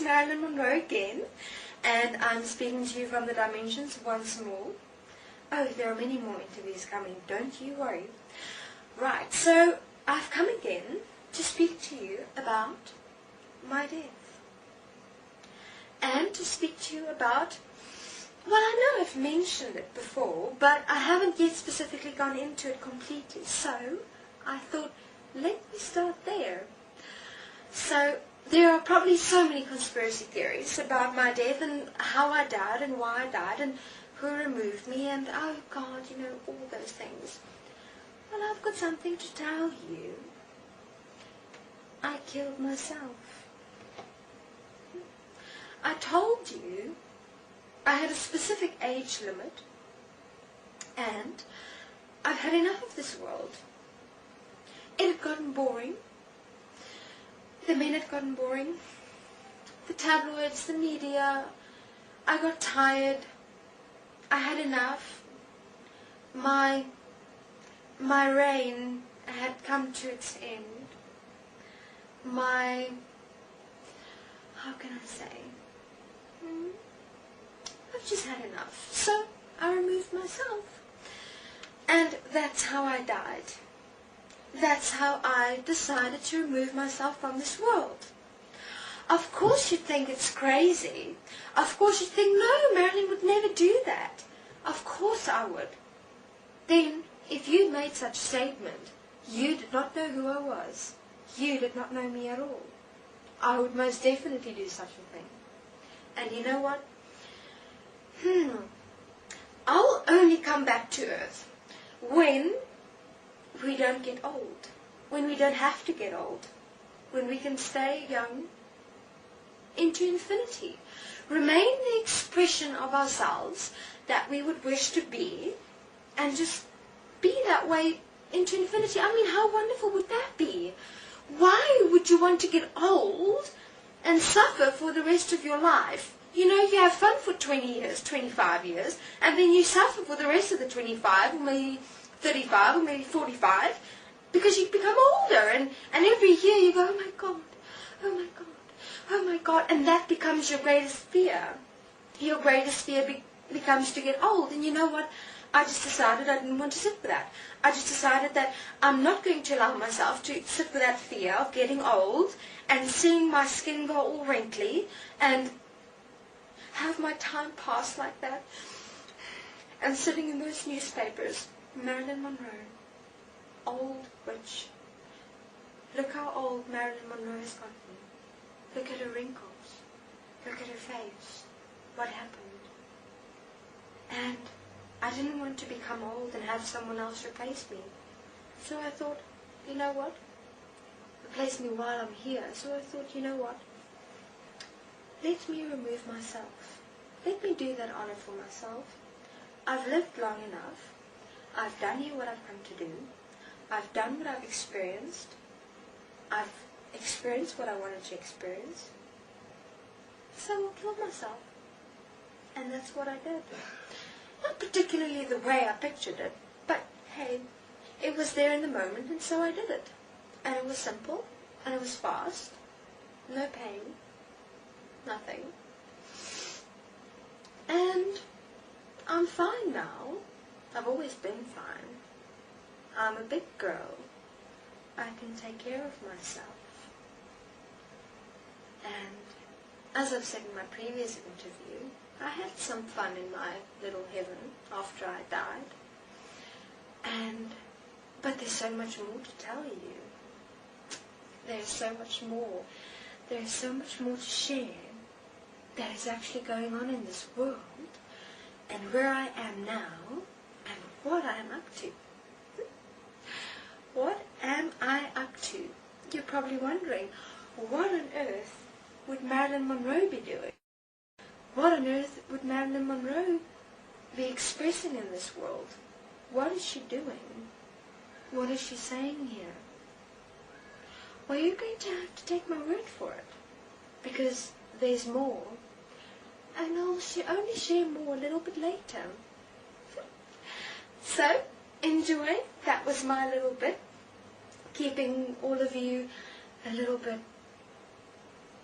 Marilyn Monroe again, and I'm speaking to you from the dimensions once more. Oh, there are many more interviews coming, don't you worry. Right, so I've come again to speak to you about my death. And to speak to you about, well, I know I've mentioned it before, but I haven't yet specifically gone into it completely. So I thought, let me start there. So there are probably so many conspiracy theories about my death and how I died and why I died and who removed me and, oh God, you know, all those things. Well, I've got something to tell you. I killed myself. I told you I had a specific age limit and I've had enough of this world. It had gotten boring. The men had gotten boring. The tabloids, the media. I got tired. I had enough. My reign had come to its end. How can I say? I've just had enough. So I removed myself. And that's how I died. That's how I decided to remove myself from this world. Of course you'd think it's crazy. Of course you'd think, no, Marilyn would never do that. Of course I would. Then, if you made such a statement, you did not know who I was. You did not know me at all. I would most definitely do such a thing. And you know what? I'll only come back to Earth when we don't get old, when we don't have to get old, when we can stay young into infinity, remain the expression of ourselves that we would wish to be, and just be that way into infinity. I mean, how wonderful would that be? Why would you want to get old and suffer for the rest of your life? You know, you have fun for 20 years, 25 years, and then you suffer for the rest of the 25, or maybe 35, or maybe 45, because you become older, and every year you go, oh my God, oh my God, oh my God, and that becomes your greatest fear. Your greatest fear becomes to get old, and you know what? I just decided I didn't want to sit with that. I just decided that I'm not going to allow myself to sit with that fear of getting old, and seeing my skin go all wrinkly, and have my time pass like that, and sitting in those newspapers, Marilyn Monroe, old witch. Look how old Marilyn Monroe has gotten. Look at her wrinkles. Look at her face. What happened? And I didn't want to become old and have someone else replace me. So I thought, you know what? Replace me while I'm here. So I thought, you know what? Let me remove myself. Let me do that honor for myself. I've lived long enough. I've done here what I've come to do. I've done what I've experienced. I've experienced what I wanted to experience. So I'll kill myself. And that's what I did. Not particularly the way I pictured it, but hey, it was there in the moment, and so I did it. And it was simple, and it was fast. No pain. Nothing. And I'm fine now. I've always been fine. I'm a big girl. I can take care of myself. And as I've said in my previous interview, I had some fun in my little heaven after I died. But there's so much more to tell you. There's so much more. There's so much more to share that is actually going on in this world, and where I am now, and what I am up to. What am I up to? You're probably wondering, what on earth would Marilyn Monroe be doing? What on earth would Marilyn Monroe be expressing in this world? What is she doing? What is she saying here? Well, you're going to have to take my word for it, because there's more, and I'll only share more a little bit later. So, enjoy. That was my little bit, keeping all of you a little bit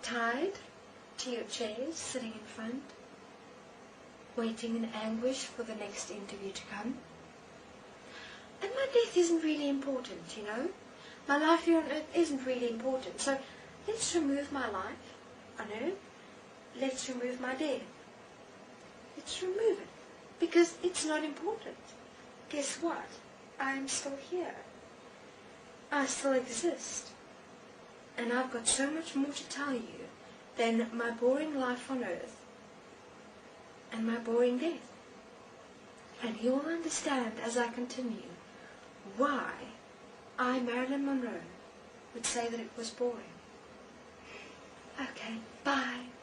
tired, to your chairs, sitting in front, waiting in anguish for the next interview to come. And my death isn't really important, you know. My life here on earth isn't really important. So let's remove my life on earth. Let's remove my death. Let's remove it. Because it's not important. Guess what? I'm still here. I still exist. And I've got so much more to tell you than my boring life on earth and my boring death. And you'll understand as I continue why I, Marilyn Monroe, would say that it was boring. Okay, bye.